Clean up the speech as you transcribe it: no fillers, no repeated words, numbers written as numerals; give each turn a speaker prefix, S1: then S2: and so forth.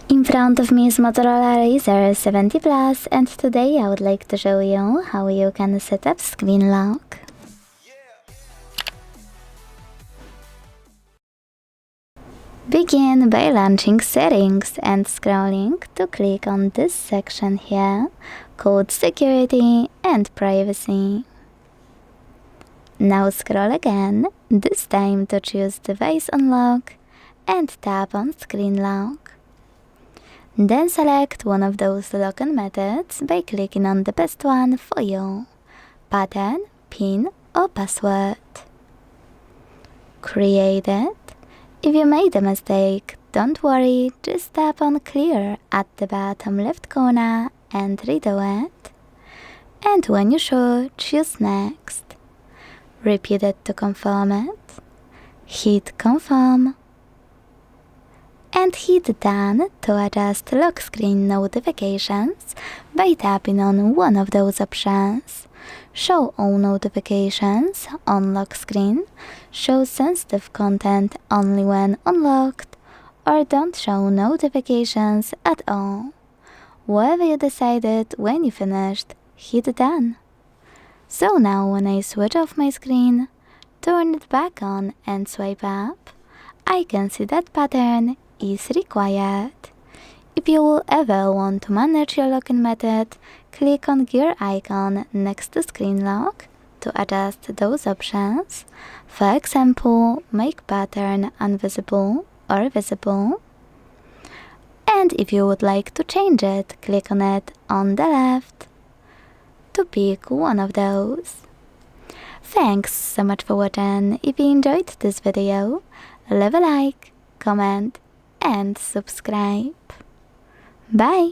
S1: In front of me is Motorola Razr 70 Plus, and today I would like to show you how you can set up screen lock. Begin by launching Settings and scrolling to click on this section here called Security and Privacy. Now scroll again, this time to choose Device Unlock and tap on Screen Lock. Then select one of those login methods by clicking on the best one for you: pattern, PIN or password. Create it. If you made a mistake, don't worry, just tap on Clear at the bottom left corner and redo it. And when you're sure, choose Next. Repeat it to confirm it. Hit Confirm. And hit Done to adjust lock screen notifications by tapping on one of those options. Show all notifications on lock screen, show sensitive content only when unlocked, or don't show notifications at all. Whatever you decided when you finished, hit Done. So now when I switch off my screen, turn it back on and swipe up, I can see that pattern is required. If you will ever want to manage your login method, click on gear icon next to screen lock to adjust those options. For example, make pattern invisible or visible. And if you would like to change it, click on it on the left to pick one of those. Thanks so much for watching. If you enjoyed this video, leave a like, comment and subscribe. Bye!